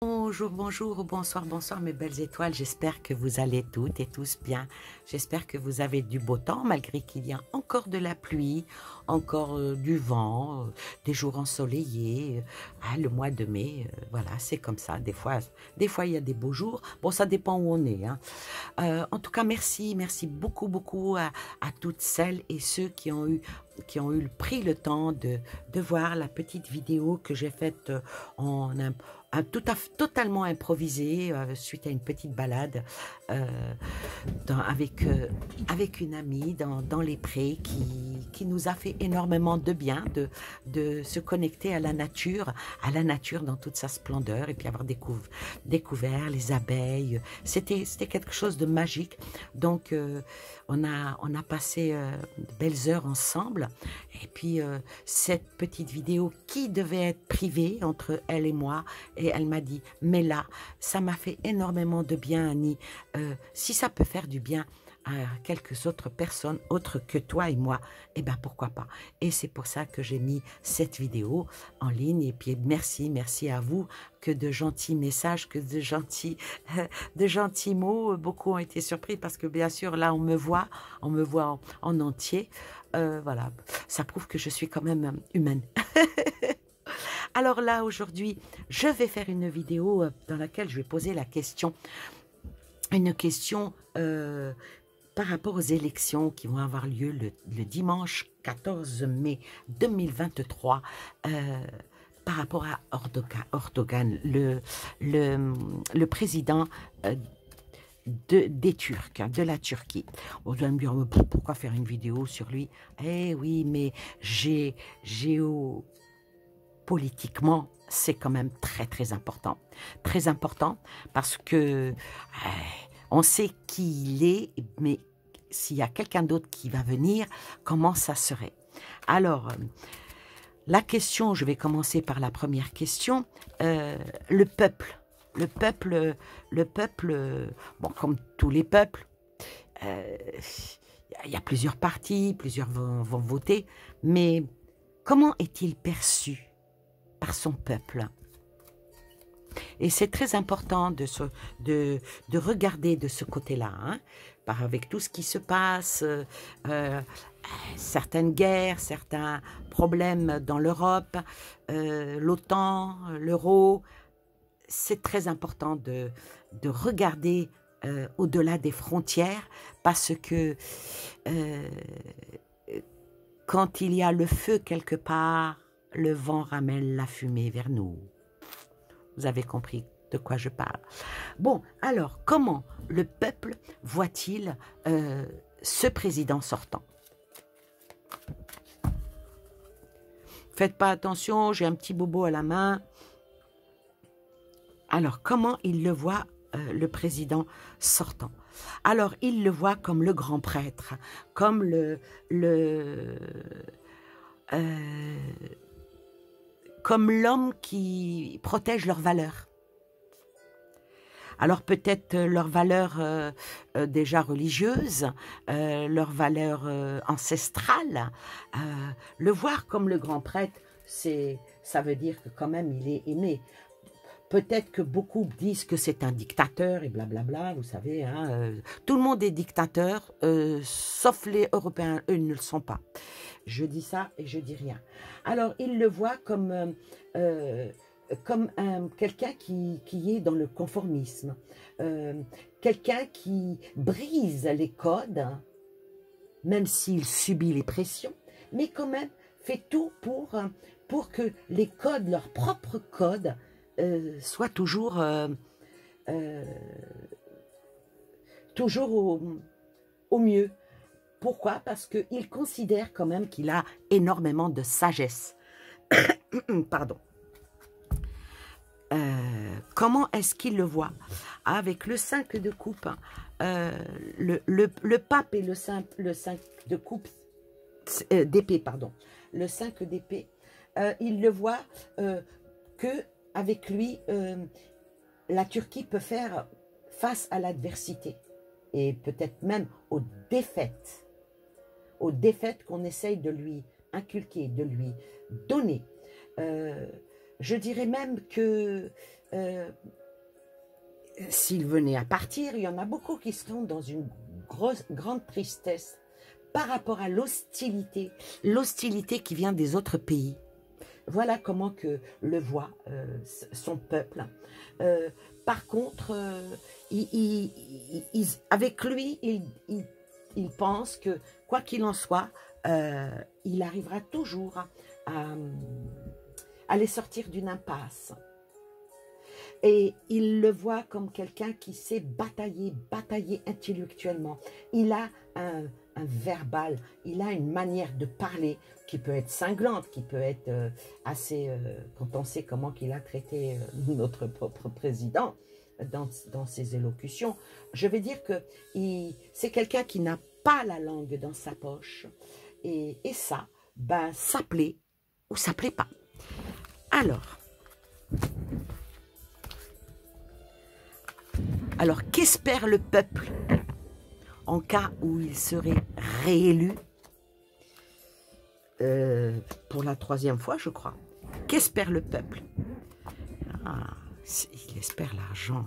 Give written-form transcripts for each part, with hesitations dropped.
Bonjour, bonjour, bonsoir, bonsoir mes belles étoiles. J'espère que vous allez toutes et tous bien. J'espère que vous avez du beau temps malgré qu'il y a encore de la pluie, encore du vent, des jours ensoleillés. Le mois de mai, voilà, c'est comme ça. Des fois il y a des beaux jours. Bon, ça dépend où on est, hein. En tout cas, merci beaucoup, beaucoup à toutes celles et ceux qui ont pris le temps de voir la petite vidéo que j'ai faite totalement improvisée suite à une petite balade avec une amie dans les prés qui nous a fait énormément de bien de se connecter à la nature dans toute sa splendeur et puis avoir découvert les abeilles. C'était quelque chose de magique. Donc, on a passé de belles heures ensemble. Et puis, cette petite vidéo qui devait être privée entre elle et moi, et elle m'a dit, mais là, ça m'a fait énormément de bien, Annie. Si ça peut faire du bien à quelques autres personnes autres que toi et moi, eh bien pourquoi pas. Et c'est pour ça que j'ai mis cette vidéo en ligne. Et puis merci à vous, que de gentils messages, que de gentils mots. Beaucoup ont été surpris parce que bien sûr là on me voit en entier. Voilà, ça prouve que je suis quand même humaine. Alors là aujourd'hui, je vais faire une vidéo dans laquelle je vais poser une question par rapport aux élections qui vont avoir lieu le dimanche 14 mai 2023, par rapport à Erdogan, le président des Turcs, hein, de la Turquie. On doit me dire, pourquoi faire une vidéo sur lui? Eh oui, mais géopolitiquement, c'est quand même très important. Très important parce que on sait qui il est, mais s'il y a quelqu'un d'autre qui va venir, comment ça serait? Alors, la question, je vais commencer par la première question. Le peuple. Le peuple, bon, comme tous les peuples, il y a plusieurs partis, plusieurs vont voter, mais comment est-il perçu par son peuple? Et c'est très important de regarder de ce côté-là, hein, avec tout ce qui se passe, certaines guerres, certains problèmes dans l'Europe, l'OTAN, l'euro. C'est très important de regarder au-delà des frontières parce que quand il y a le feu quelque part, le vent ramène la fumée vers nous. Vous avez compris de quoi je parle. Bon, alors, comment le peuple voit-il ce président sortant? Faites pas attention, j'ai un petit bobo à la main. Alors, comment il le voit, le président sortant? Alors, il le voit comme le grand prêtre, comme comme l'homme qui protège leurs valeurs. Alors peut-être leurs valeurs déjà religieuses, leurs valeurs ancestrales. Le voir comme le grand prêtre, ça veut dire que quand même il est aimé. Peut-être que beaucoup disent que c'est un dictateur et blablabla, vous savez, hein, tout le monde est dictateur, sauf les Européens, eux ne le sont pas. Je dis ça et je dis rien. Alors, il le voit comme quelqu'un qui est dans le conformisme, quelqu'un qui brise les codes, même s'il subit les pressions, mais quand même fait tout pour que les codes, leurs propres codes, soient toujours au mieux. Pourquoi? Parce qu'il considère quand même qu'il a énormément de sagesse. Pardon. Comment est-ce qu'il le voit? Avec le 5 de coupe, le pape et le 5 de coupe, d'épée, pardon. Le 5 d'épée, il le voit que avec lui, la Turquie peut faire face à l'adversité et peut-être même aux défaites qu'on essaye de lui inculquer, de lui donner. Je dirais même que s'il venait à partir, il y en a beaucoup qui seront dans une grande tristesse par rapport à l'hostilité qui vient des autres pays. Voilà comment que le voit son peuple. Par contre, avec lui, il pense que, quoi qu'il en soit, il arrivera toujours à les sortir d'une impasse. Et il le voit comme quelqu'un qui sait batailler intellectuellement. Il a un verbal, il a une manière de parler qui peut être cinglante, qui peut être assez... quand on sait comment il a traité notre propre président dans ses élocutions, je vais dire que c'est quelqu'un qui n'a pas la langue dans sa poche. Et ça, ben, ça plaît ou ça plaît pas. Alors, qu'espère le peuple en cas où il serait réélu pour la 3e fois, je crois? Qu'espère le peuple? Il espère l'argent.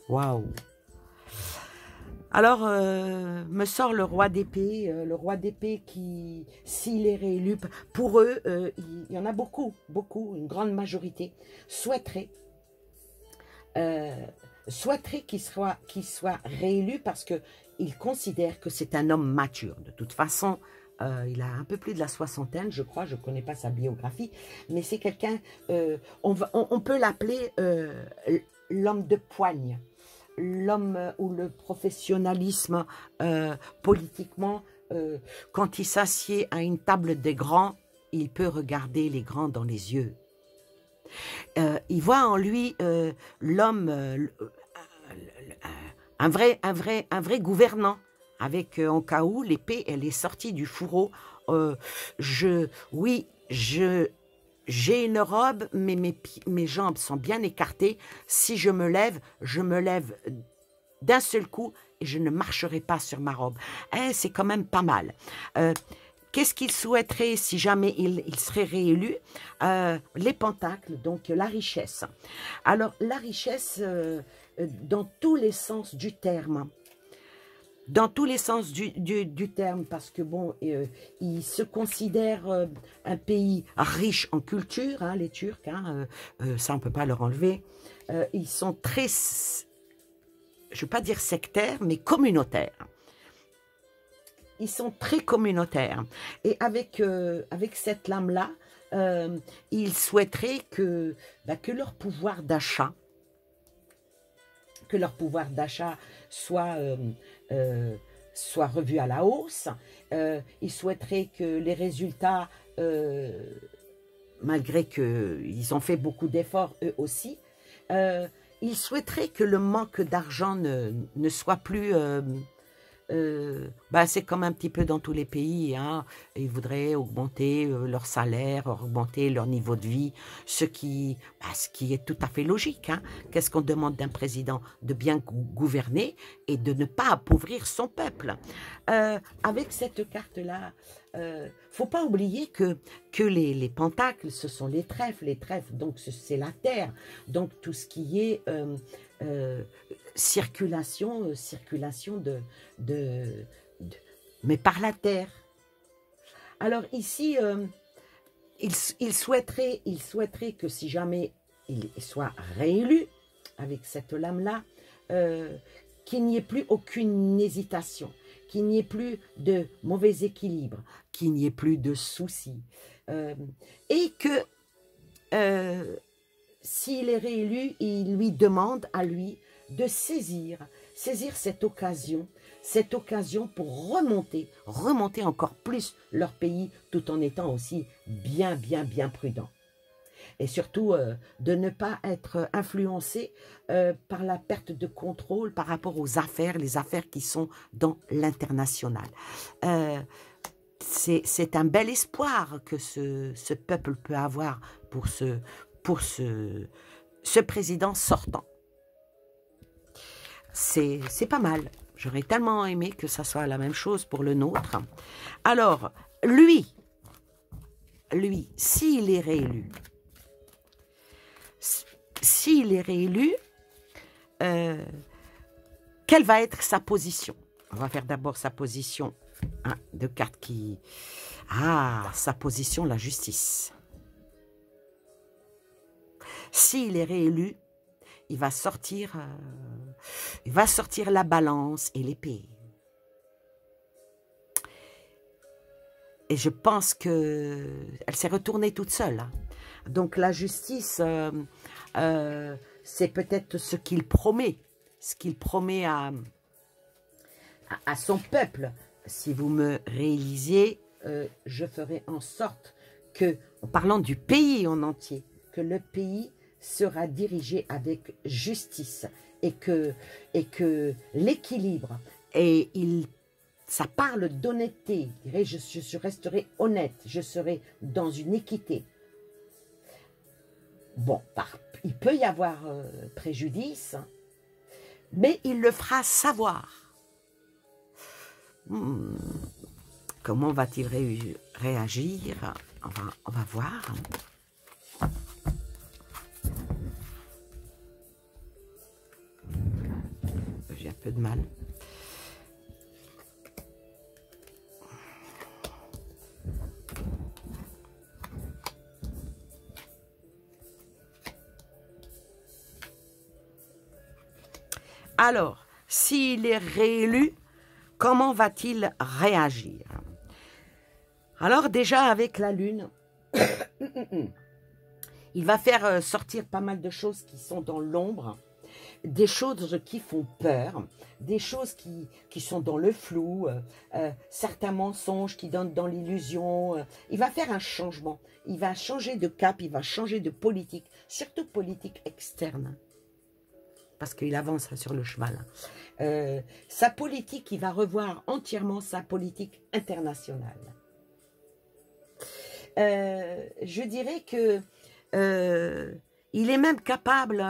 Waouh! Alors, me sort le roi d'épée qui, s'il est réélu, pour eux, il y en a beaucoup, une grande majorité, souhaiterait qu'il soit réélu parce qu'il considère que c'est un homme mature. De toute façon, il a un peu plus de la soixantaine, je crois, je ne connais pas sa biographie, mais c'est quelqu'un, on peut l'appeler l'homme de poigne, l'homme où le professionnalisme politiquement, quand il s'assied à une table des grands, il peut regarder les grands dans les yeux. Il voit en lui l'homme, un vrai gouvernant, avec en cas où l'épée elle est sortie du fourreau. J'ai une robe, mais mes jambes sont bien écartées. Si je me lève d'un seul coup et je ne marcherai pas sur ma robe. C'est quand même pas mal. Qu'est-ce qu'il souhaiterait si jamais il serait réélu? Les pentacles, donc la richesse. Alors, la richesse, dans tous les sens du terme. Dans tous les sens du terme, parce que bon, il se considère un pays riche en culture, hein, les Turcs, hein, ça on ne peut pas leur enlever. Ils sont très, je ne veux pas dire sectaires, mais communautaires. Ils sont très communautaires. Et avec cette lame-là, ils souhaiteraient que leur pouvoir d'achat, soit revu à la hausse. Ils souhaiteraient que les résultats, malgré qu'ils ont fait beaucoup d'efforts eux aussi, ils souhaiteraient que le manque d'argent ne soit plus... c'est comme un petit peu dans tous les pays, hein. Ils voudraient augmenter leur salaire, augmenter leur niveau de vie, ce qui est tout à fait logique, hein. Qu'est-ce qu'on demande d'un président? De bien gouverner et de ne pas appauvrir son peuple. Avec cette carte-là, faut pas oublier que les pentacles, ce sont les trèfles, donc c'est la terre, donc tout ce qui est circulation mais par la terre. Alors ici, il souhaiterait que si jamais il soit réélu avec cette lame-là, qu'il n'y ait plus aucune hésitation, qu'il n'y ait plus de mauvais équilibre, qu'il n'y ait plus de soucis, et que s'il est réélu, il lui demande à lui de saisir cette occasion pour remonter encore plus leur pays, tout en étant aussi bien prudent. Et surtout, de ne pas être influencé par la perte de contrôle par rapport aux affaires, les affaires qui sont dans l'international. C'est un bel espoir que ce peuple peut avoir pour ce président sortant. C'est pas mal. J'aurais tellement aimé que ça soit la même chose pour le nôtre. Alors, lui, s'il est réélu, s'il est réélu, quelle va être sa position? On va faire d'abord sa position. De cartes qui... Ah, sa position, la justice. S'il est réélu, il va sortir la balance et l'épée. Et je pense qu'elle s'est retournée toute seule. Donc la justice, c'est peut-être ce qu'il promet à son peuple. Si vous me réalisiez, je ferai en sorte que, en parlant du pays en entier, que le pays sera dirigé avec justice et que l'équilibre, et ça parle d'honnêteté, je resterai honnête, je serai dans une équité. Bon, il peut y avoir préjudice, mais il le fera savoir. Comment va-t-il réagir? On va voir. J'ai un peu de mal. Alors, s'il est réélu, comment va-t-il réagir? Alors déjà avec la lune, il va faire sortir pas mal de choses qui sont dans l'ombre, des choses qui font peur, des choses qui sont dans le flou, certains mensonges qui donnent dans l'illusion. Il va faire un changement, il va changer de cap, il va changer de politique, surtout politique externe. Parce qu'il avance sur le cheval. Sa politique, il va revoir entièrement sa politique internationale. Je dirais que il est même capable,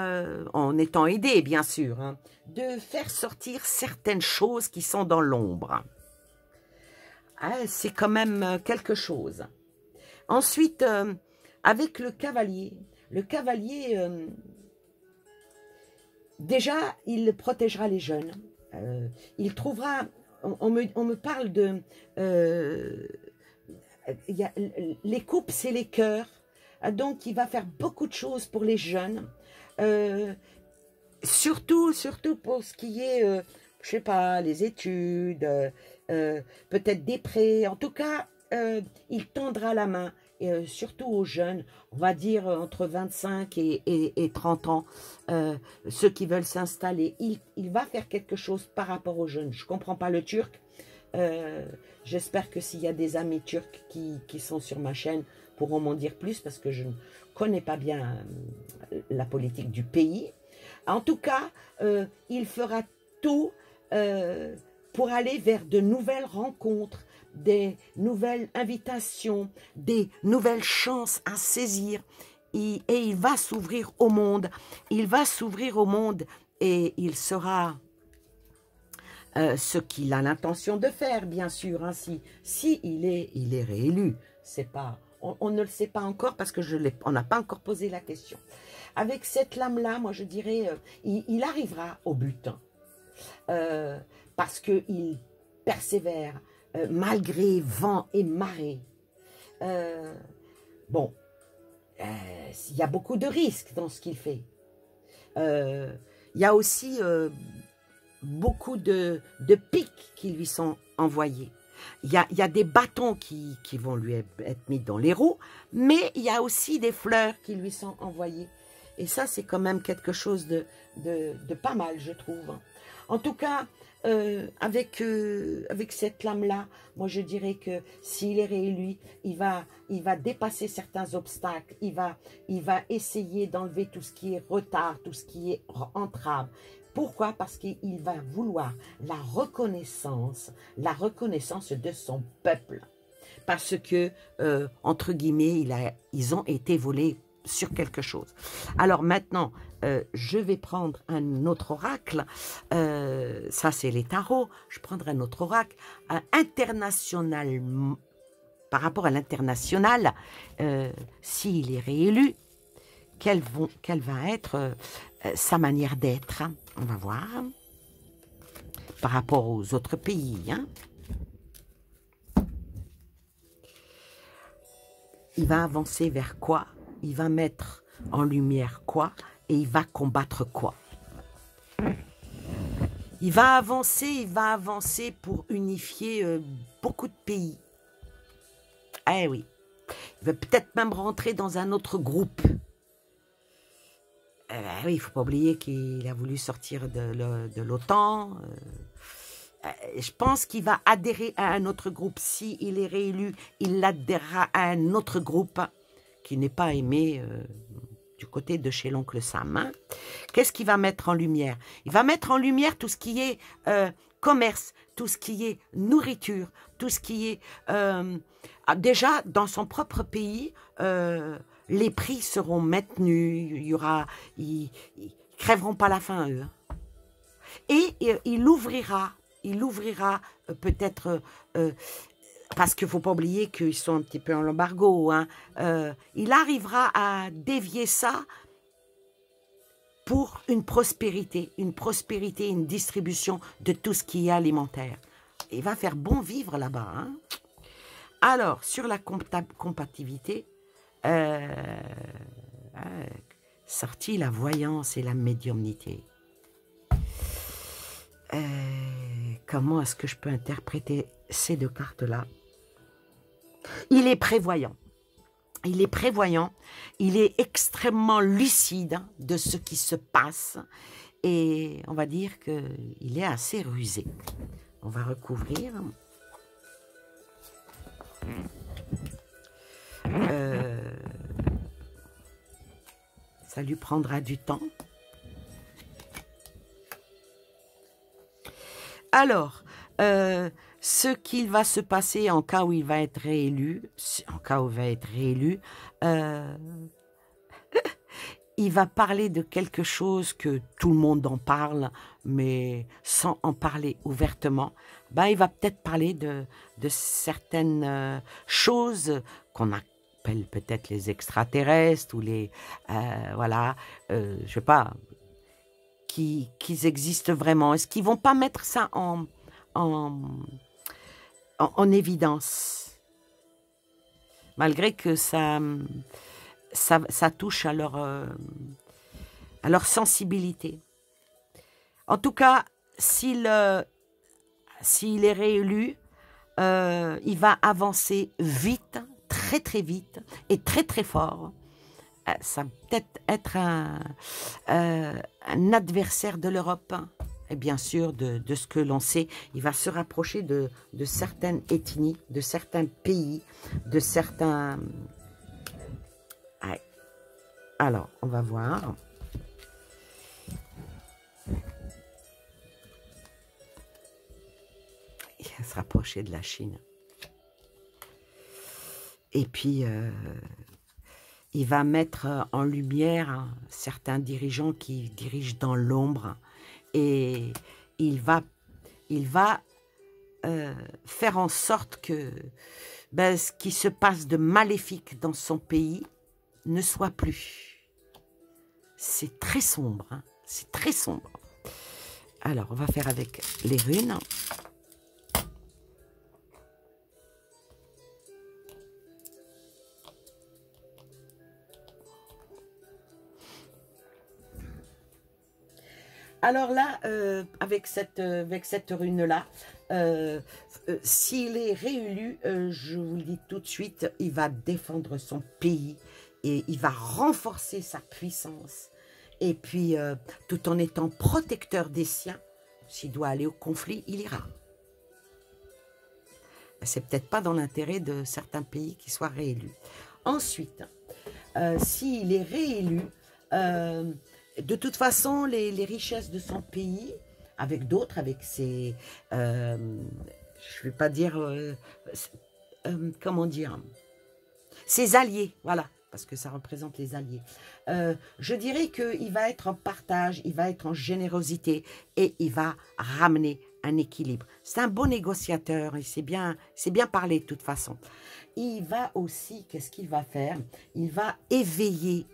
en étant aidé bien sûr, hein, de faire sortir certaines choses qui sont dans l'ombre. C'est quand même quelque chose. Ensuite, avec le cavalier, déjà, il protégera les jeunes. Il trouvera... On me parle de... les coupes, c'est les cœurs. Donc, il va faire beaucoup de choses pour les jeunes. Surtout pour ce qui est, je sais pas, les études, peut-être des prêts. En tout cas, il tendra la main. Surtout aux jeunes, on va dire entre 25 et 30 ans, ceux qui veulent s'installer. Il va faire quelque chose par rapport aux jeunes. Je ne comprends pas le turc. J'espère que s'il y a des amis turcs qui sont sur ma chaîne, pourront m'en dire plus parce que je ne connais pas bien la politique du pays. En tout cas, il fera tout pour aller vers de nouvelles rencontres, des nouvelles invitations, des nouvelles chances à saisir. Et il va s'ouvrir au monde. Il va s'ouvrir au monde et il sera ce qu'il a l'intention de faire, bien sûr. Hein, si il est réélu, c'est pas... On ne le sait pas encore parce que on n'a pas encore posé la question. Avec cette lame-là, moi je dirais, il arrivera au but. Parce qu'il persévère malgré vent et marée. Bon, il y a beaucoup de risques dans ce qu'il fait. Il y a aussi beaucoup de pics qui lui sont envoyés. Il y a des bâtons qui vont lui être mis dans les roues, mais il y a aussi des fleurs qui lui sont envoyées. Et ça, c'est quand même quelque chose de pas mal, je trouve. En tout cas, avec cette lame-là, moi je dirais que s'il est réélu, il va dépasser certains obstacles, il va essayer d'enlever tout ce qui est retard, tout ce qui est entrave. Pourquoi? Parce qu'il va vouloir la reconnaissance de son peuple. Parce que, entre guillemets, ils ont été volés sur quelque chose. Alors maintenant, je vais prendre un autre oracle. Ça, c'est les tarots. Je prendrai un autre oracle. International, par rapport à l'international, s'il est réélu, quelle va être sa manière d'être. On va voir. Par rapport aux autres pays. Hein. Il va avancer vers quoi? Il va mettre en lumière quoi? Et il va combattre quoi? Il va avancer pour unifier beaucoup de pays. Eh oui. Il va peut-être même rentrer dans un autre groupe. Oui, il ne faut pas oublier qu'il a voulu sortir de l'OTAN. Je pense qu'il va adhérer à un autre groupe. S'il est réélu, il adhérera à un autre groupe qui n'est pas aimé du côté de chez l'oncle Sam. Hein. Qu'est-ce qu'il va mettre en lumière? Il va mettre en lumière tout ce qui est commerce, tout ce qui est nourriture, tout ce qui est... déjà, dans son propre pays, les prix seront maintenus. Il y aura... Ils crèveront pas la faim, eux. Et il ouvrira peut-être... parce qu'il ne faut pas oublier qu'ils sont un petit peu en embargo. Hein, il arrivera à dévier ça pour une prospérité, une distribution de tout ce qui est alimentaire. Il va faire bon vivre là-bas. Hein. Alors, sur la compatibilité, sorti la voyance et la médiumnité. Comment est-ce que je peux interpréter ces deux cartes-là? Il est prévoyant. Il est prévoyant. Il est extrêmement lucide de ce qui se passe. Et on va dire qu'il est assez rusé. On va recouvrir. Ça lui prendra du temps. Alors, ce qu'il va se passer en cas où il va être réélu, il va parler de quelque chose que tout le monde en parle, mais sans en parler ouvertement. Ben, il va peut-être parler de certaines choses qu'on appelle peut-être les extraterrestres ou les... voilà, je sais pas... qu'ils existent vraiment. Est-ce qu'ils ne vont pas mettre ça en évidence? Malgré que ça touche à leur sensibilité. En tout cas, s'il est réélu, il va avancer vite, très très vite et très très fort. Ça va peut-être être un adversaire de l'Europe. Et bien sûr, de ce que l'on sait, il va se rapprocher de certaines ethnies, de certains pays, de certains... Ouais. Alors, on va voir. Il va se rapprocher de la Chine. Et puis... il va mettre en lumière certains dirigeants qui dirigent dans l'ombre et il va faire en sorte que ce qui se passe de maléfique dans son pays ne soit plus. C'est très sombre, hein, c'est très sombre. Alors, on va faire avec les runes. Alors là, avec cette rune-là, s'il est réélu, je vous le dis tout de suite, il va défendre son pays et il va renforcer sa puissance. Et puis, tout en étant protecteur des siens, s'il doit aller au conflit, il ira. C'est peut-être pas dans l'intérêt de certains pays qui soient réélus. Ensuite, s'il est réélu... de toute façon, les richesses de son pays, avec d'autres, avec ses... je ne vais pas dire... comment dire? Ses alliés, voilà, parce que ça représente les alliés. Je dirais qu'il va être en partage, il va être en générosité et il va ramener un équilibre. C'est un bon négociateur, il c'est bien parler de toute façon. Il va aussi, qu'est-ce qu'il va faire? Il va éveiller,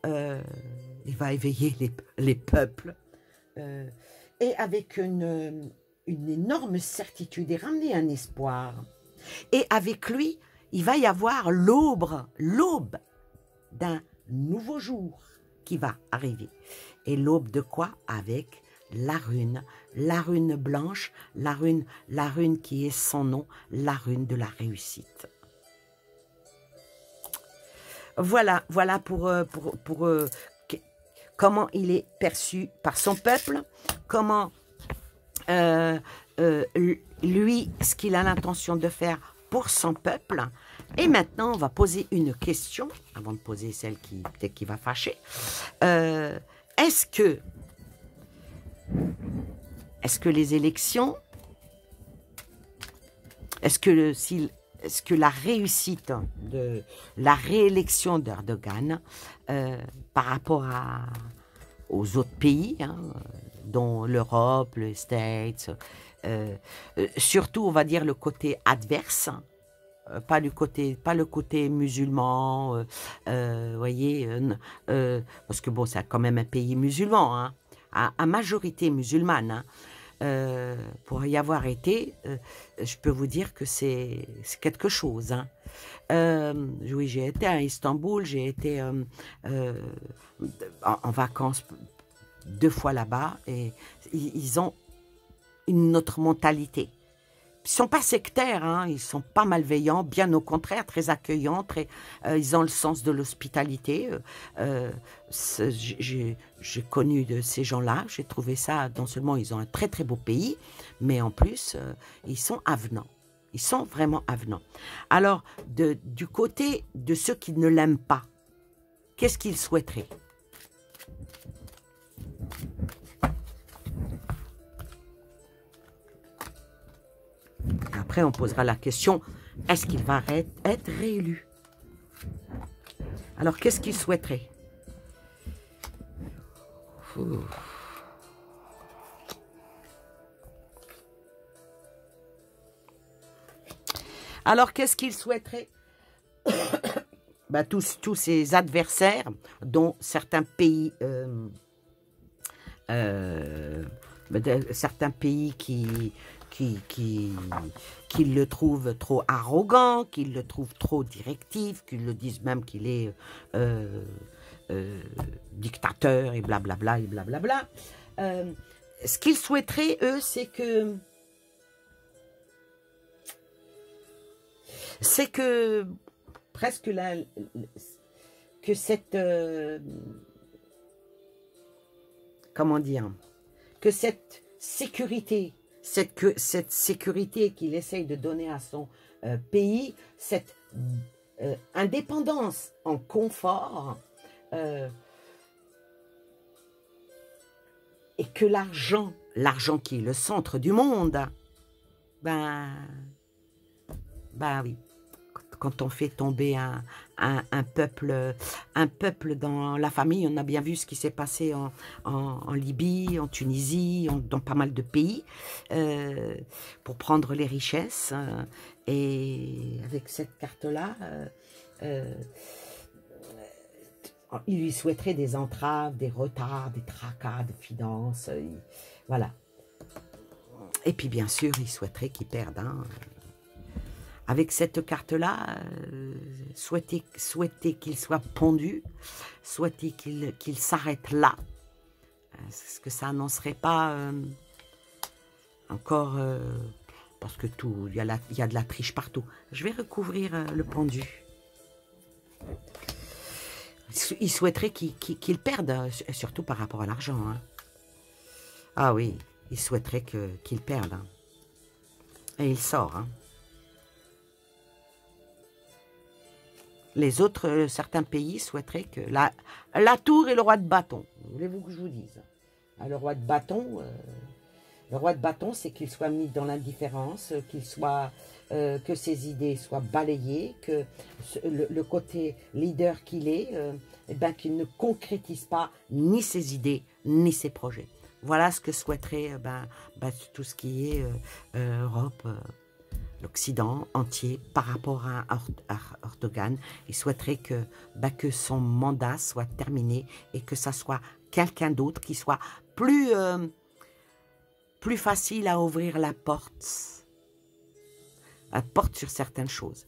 euh, les peuples, et avec une énorme certitude et ramener un espoir. Et avec lui, il va y avoir l'aube d'un nouveau jour qui va arriver. Et l'aube de quoi? Avec la rune blanche, la rune qui est son nom, la rune de la réussite. Voilà comment il est perçu par son peuple, comment lui, ce qu'il a l'intention de faire pour son peuple. Et maintenant, on va poser une question, avant de poser celle qui peut-être qui va fâcher. Est-ce que les élections, est-ce que la réussite de la réélection d'Erdogan par rapport aux autres pays, hein, dont l'Europe, les States, surtout, on va dire, le côté adverse, pas le côté musulman, voyez, parce que bon, c'est quand même un pays musulman, hein, à majorité musulmane, hein. Pour y avoir été, je peux vous dire que c'est quelque chose, hein. Oui, j'ai été à Istanbul, j'ai été en vacances 2 fois là-bas, et ils ont une autre mentalité. Ils ne sont pas sectaires, hein, ils ne sont pas malveillants, bien au contraire, très accueillants, ils ont le sens de l'hospitalité. J'ai connu de ces gens-là, j'ai trouvé ça, non seulement ils ont un très très beau pays, mais en plus, ils sont avenants. Ils sont vraiment avenants. Alors, du côté de ceux qui ne l'aiment pas, qu'est-ce qu'ils souhaiteraient? Après, on posera la question, est-ce qu'il va être réélu? Alors, qu'est-ce qu'il souhaiterait? Alors, qu'est-ce qu'il souhaiterait? Ben, tous ses adversaires, dont certains pays, qui le trouvent trop arrogant, qui le trouvent trop directif, qui le disent même qu'il est dictateur et blablabla et blablabla. Ce qu'ils souhaiteraient, eux, c'est que presque que cette comment dire, que cette sécurité, cette sécurité qu'il essaye de donner à son pays, cette indépendance en confort, et que l'argent qui est le centre du monde, ben oui, quand on fait tomber un peuple dans la famille, on a bien vu ce qui s'est passé en Libye, en Tunisie, dans pas mal de pays, pour prendre les richesses. Et avec cette carte-là, il lui souhaiterait des entraves, des retards, des tracas de finances, voilà. Et puis bien sûr, il souhaiterait qu'il perde, hein. Avec cette carte-là, souhaiter qu'il soit pondu, souhaiter qu'il s'arrête là. Est-ce que ça n'annoncerait pas encore... parce que tout, il y a de la triche partout. Je vais recouvrir le pendu. Il souhaiterait qu'il perde, surtout par rapport à l'argent, hein. Ah oui, il souhaiterait qu'il perde, hein. Et il sort, hein. Les autres, certains pays souhaiteraient que la tour et le roi de bâton. Voulez-vous que je vous dise? Le roi de bâton, c'est qu'il soit mis dans l'indifférence, que ses idées soient balayées, que le côté leader qu'il est, qu'il ne concrétise pas ni ses idées, ni ses projets. Voilà ce que souhaiterait tout ce qui est Europe, l'Occident entier par rapport à Erdogan. Il souhaiterait que son mandat soit terminé et que ça soit quelqu'un d'autre qui soit plus facile à ouvrir la porte sur certaines choses.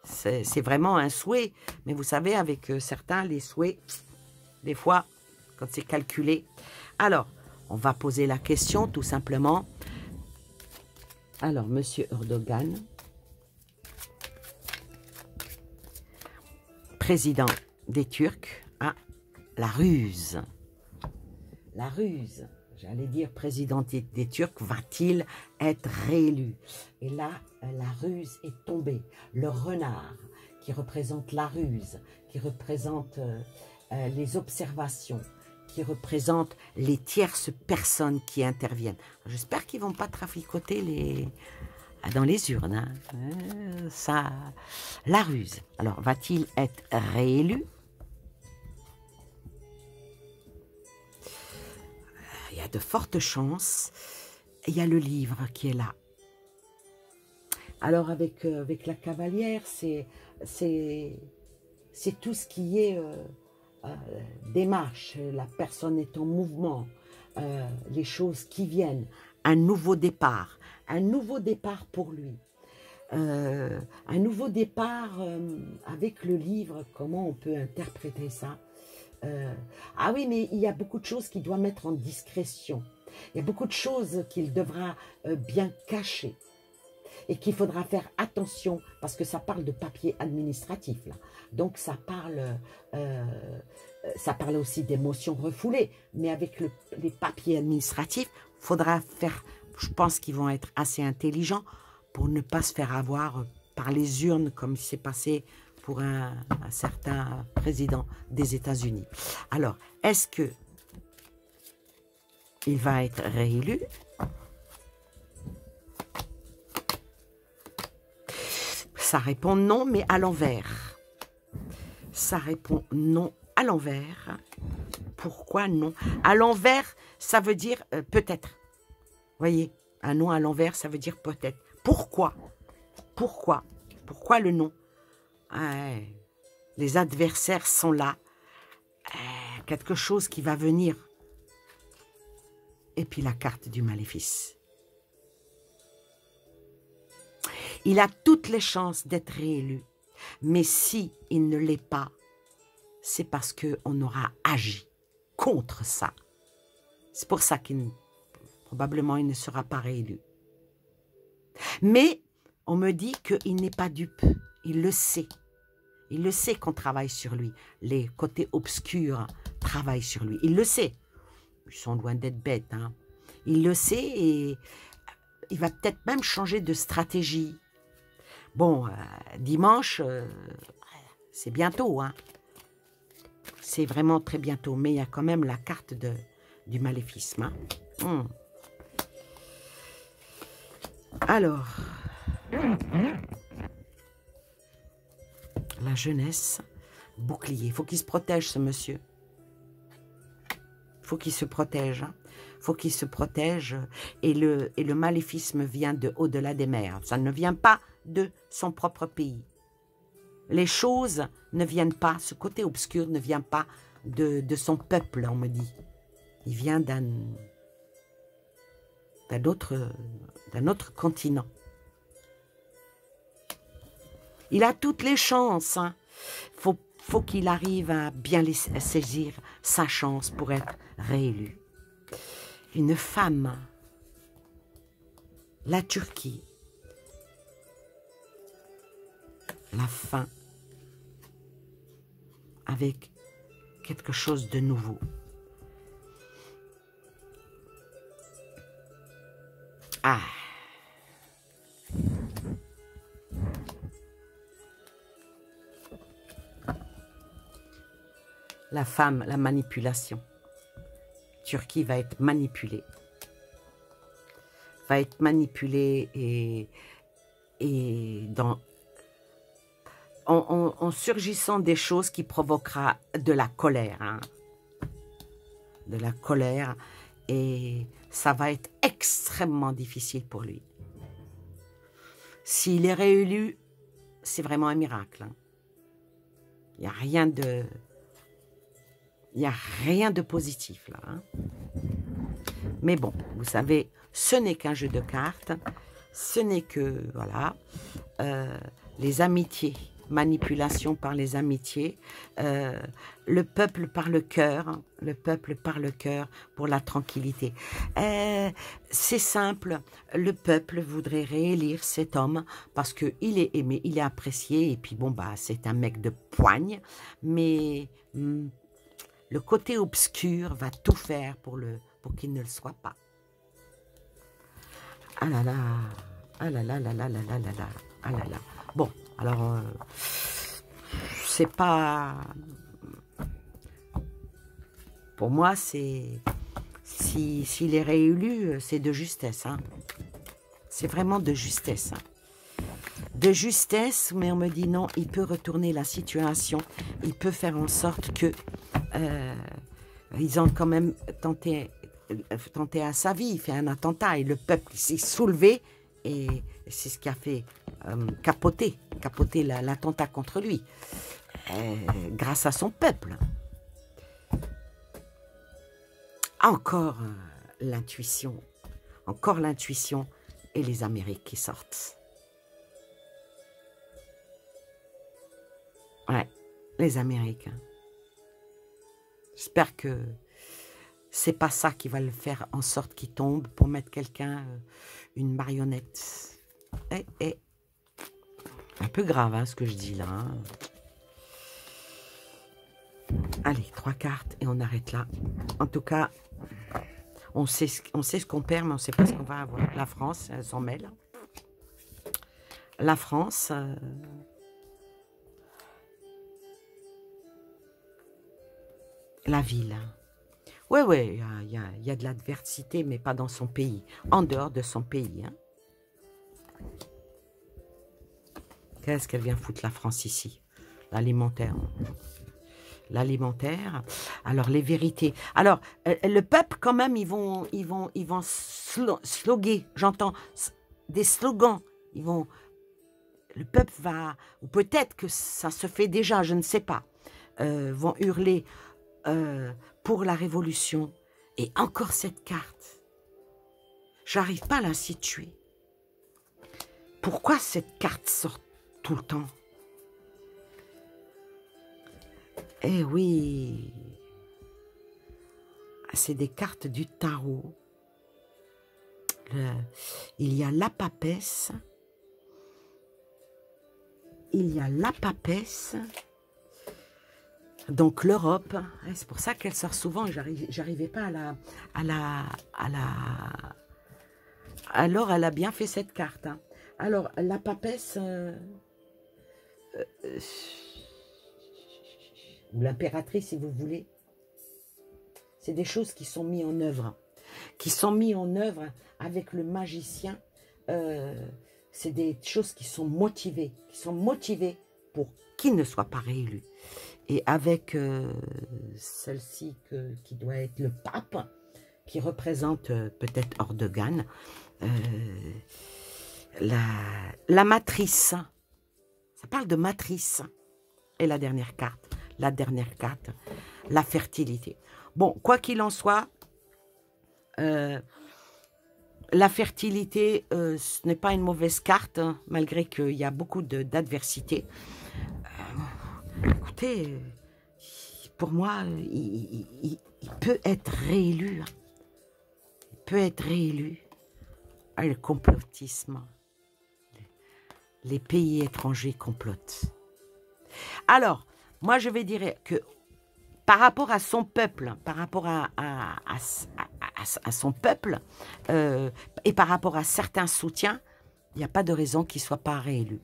C'est vraiment un souhait, mais vous savez, avec certains, les souhaits, des fois, quand c'est calculé. Alors, on va poser la question, tout simplement. Alors, Monsieur Erdogan, président des Turcs, la ruse. La ruse. J'allais dire, président des Turcs, va-t-il être réélu? Et là, la ruse est tombée. Le renard, qui représente la ruse, qui représente les observations, qui représente les tierces personnes qui interviennent. J'espère qu'ils ne vont pas traficoter dans les urnes. Hein. La ruse. Alors, va-t-il être réélu? Il y a de fortes chances. Il y a le livre qui est là. Alors, avec la cavalière, c'est tout ce qui est démarche. La personne est en mouvement. Les choses qui viennent. Un nouveau départ. Un nouveau départ pour lui. Un nouveau départ avec le livre. Comment on peut interpréter ça? Ah oui, mais il y a beaucoup de choses qu'il doit mettre en discrétion. Il y a beaucoup de choses qu'il devra bien cacher. Et qu'il faudra faire attention, parce que ça parle de papier administratif, là. Donc ça parle aussi d'émotions refoulées. Mais avec les papiers administratifs, il faudra faire, je pense qu'ils vont être assez intelligents pour ne pas se faire avoir par les urnes, comme il s'est passé pour un certain président des États-Unis. Alors, est-ce que il va être réélu? Ça répond non, mais à l'envers. Ça répond non à l'envers. Pourquoi non? À l'envers, ça veut dire peut-être. Voyez, un non à l'envers, ça veut dire peut-être. Pourquoi? Pourquoi? Pourquoi le non? Les adversaires sont là. Quelque chose qui va venir. Et puis la carte du maléfice. Il a toutes les chances d'être réélu. Mais si il ne l'est pas, c'est parce qu'on aura agi contre ça. C'est pour ça probablement il ne sera pas réélu. Mais on me dit qu'il n'est pas dupe. Il le sait. Il le sait qu'on travaille sur lui. Les côtés obscurs travaillent sur lui. Il le sait. Ils sont loin d'être bêtes. Hein. Il le sait et il va peut-être même changer de stratégie. Bon, dimanche, c'est bientôt. Hein. C'est vraiment très bientôt. Mais il y a quand même la carte du maléfisme. Hein. Alors, la jeunesse, bouclier. Il faut qu'il se protège, ce monsieur. Il faut qu'il se protège. Il faut qu'il se protège. Et le maléfisme vient de au-delà des mers. Ça ne vient pas de son propre pays. Les choses ne viennent pas, ce côté obscur ne vient pas de son peuple, on me dit. Il vient d'un autre continent. Il a toutes les chances. Hein. Faut qu'il arrive à bien saisir sa chance pour être réélu. Une femme, la Turquie, la fin, avec quelque chose de nouveau. Ah! La femme, la manipulation. Turquie va être manipulée. Va être manipulée et en surgissant des choses qui provoquera de la colère. Hein. De la colère et ça va être extrêmement difficile pour lui. S'il est réélu, c'est vraiment un miracle. Il n'y a rien de... Il n'y a rien de positif là. Hein. Mais bon, vous savez, ce n'est qu'un jeu de cartes. Ce n'est que, voilà, les amitiés, manipulation par les amitiés. Le peuple par le cœur, pour la tranquillité. C'est simple, le peuple voudrait réélire cet homme parce qu'il est aimé, il est apprécié. Et puis bon, bah, c'est un mec de poigne, mais... le côté obscur va tout faire pour qu'il ne le soit pas. Ah là là, ah là là là là là là là là, ah là là. Bon, alors, c'est pas... Pour moi, c'est... S'il est réélu, c'est de justesse. Hein. C'est vraiment de justesse. Hein. De justesse, mais on me dit non, il peut retourner la situation. Il peut faire en sorte que... ils ont quand même tenté à sa vie, il fait un attentat et le peuple s'est soulevé et c'est ce qui a fait capoter l'attentat contre lui grâce à son peuple. Encore l'intuition et les Amériques qui sortent. Ouais, les Américains. J'espère que c'est pas ça qui va le faire en sorte qu'il tombe pour mettre quelqu'un, une marionnette. Un peu grave hein, ce que je dis là. Hein. Allez, 3 cartes et on arrête là. En tout cas, on sait ce qu'on perd, mais on ne sait pas ce qu'on va avoir. La France, elle s'en mêle. La France... la ville. Ouais, il y a de l'adversité, mais pas dans son pays. En dehors de son pays. Hein. Qu'est-ce qu'elle vient foutre la France ici? L'alimentaire. L'alimentaire. Alors, les vérités. Alors, le peuple, quand même, ils vont sloguer. J'entends des slogans. Le peuple va... Ou peut-être que ça se fait déjà, je ne sais pas. Vont hurler... pour la révolution. Et encore cette carte. J'arrive pas à la situer. Pourquoi cette carte sort tout le temps? Eh oui. C'est des cartes du tarot. Il y a la papesse. Il y a la papesse. Donc l'Europe, c'est pour ça qu'elle sort souvent. J'arrivais pas Alors elle a bien fait cette carte. Hein. Alors la papesse ou l'impératrice, si vous voulez, c'est des choses qui sont mises en œuvre, avec le magicien. C'est des choses qui sont motivées, pour qu'il ne soit pas réélu. Et avec celle-ci qui doit être le pape, qui représente peut-être Erdogan, la matrice. Ça parle de matrice. Et la dernière carte, la fertilité. Bon, quoi qu'il en soit, la fertilité, ce n'est pas une mauvaise carte, hein, malgré qu'il y a beaucoup d'adversité. Écoutez, pour moi, il peut être réélu. Il peut être réélu. Ah, le complotisme. Les pays étrangers complotent. Alors, moi, je vais dire que par rapport à son peuple, son peuple, et par rapport à certains soutiens, il n'y a pas de raison qu'il ne soit pas réélu.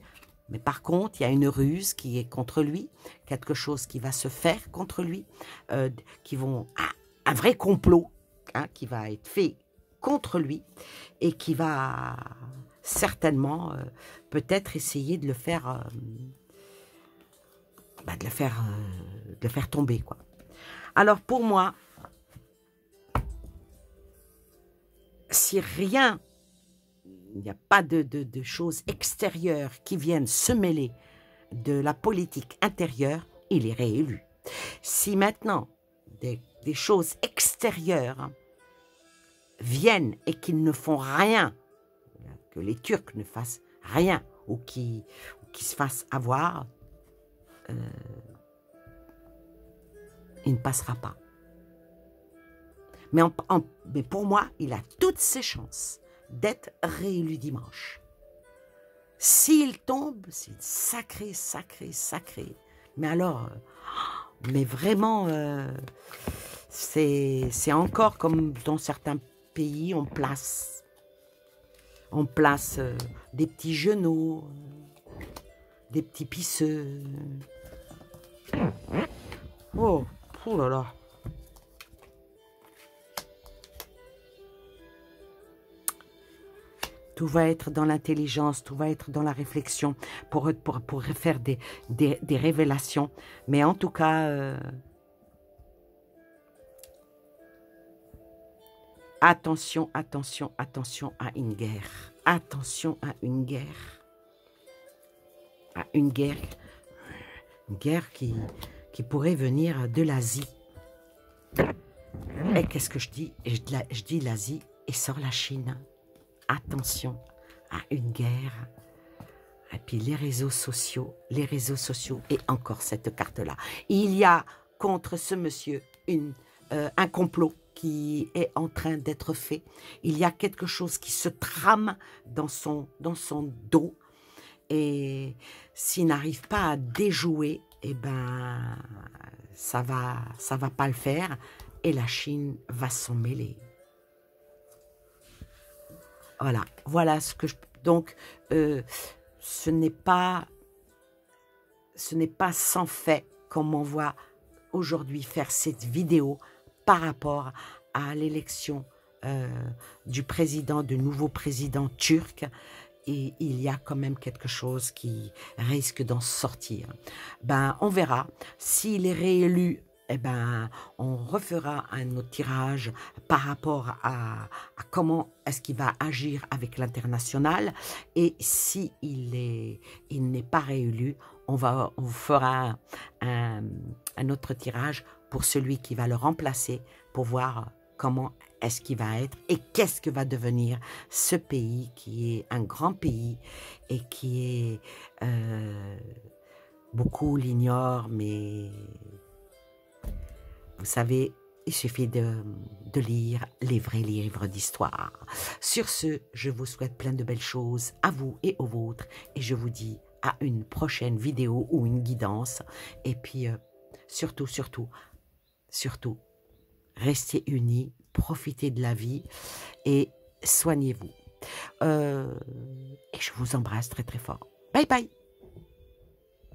Mais par contre, il y a une ruse qui est contre lui, quelque chose qui va se faire contre lui, un vrai complot hein, qui va être fait contre lui et qui va certainement peut-être essayer de le faire, de le faire tomber, quoi. Alors pour moi, si rien, il n'y a pas de choses extérieures qui viennent se mêler de la politique intérieure, il est réélu. Si maintenant des choses extérieures viennent et qu'ils ne font rien, que les Turcs ne fassent rien ou qui se fassent avoir, il ne passera pas. Mais pour moi, il a toutes ses chances d'être réélu dimanche. S'il tombe, c'est sacré, sacré, sacré. Mais alors, mais vraiment, c'est encore comme dans certains pays, on place des petits genoux, des petits pisseux. Oh, oh là là. Tout va être dans l'intelligence, tout va être dans la réflexion pour faire des révélations. Mais en tout cas, attention, attention, attention à une guerre. Attention à une guerre. À une guerre qui pourrait venir de l'Asie. Et qu'est-ce que je dis? Je dis l'Asie et sort la Chine. Attention à une guerre. Et puis les réseaux sociaux et encore cette carte-là. Il y a contre ce monsieur un complot qui est en train d'être fait. Il y a quelque chose qui se trame dans son dos. Et s'il n'arrive pas à déjouer, eh ben, ça va pas le faire. Et la Chine va s'en mêler. Voilà ce que je... Donc, ce n'est pas sans fait qu'on m'envoie aujourd'hui faire cette vidéo par rapport à l'élection du nouveau président turc. Et il y a quand même quelque chose qui risque d'en sortir. Ben, on verra. S'il est réélu, eh ben, on refera un autre tirage par rapport à comment est-ce qu'il va agir avec l'international. Et si il n'est pas réélu, on fera un autre tirage pour celui qui va le remplacer pour voir comment est-ce qu'il va être et qu'est-ce que va devenir ce pays qui est un grand pays et qui est... beaucoup l'ignorent, mais... Vous savez, il suffit de lire les vrais livres d'histoire. Sur ce, je vous souhaite plein de belles choses à vous et aux vôtres. Et je vous dis à une prochaine vidéo ou une guidance. Et puis, surtout, restez unis, profitez de la vie et soignez-vous. Et je vous embrasse très très fort. Bye bye!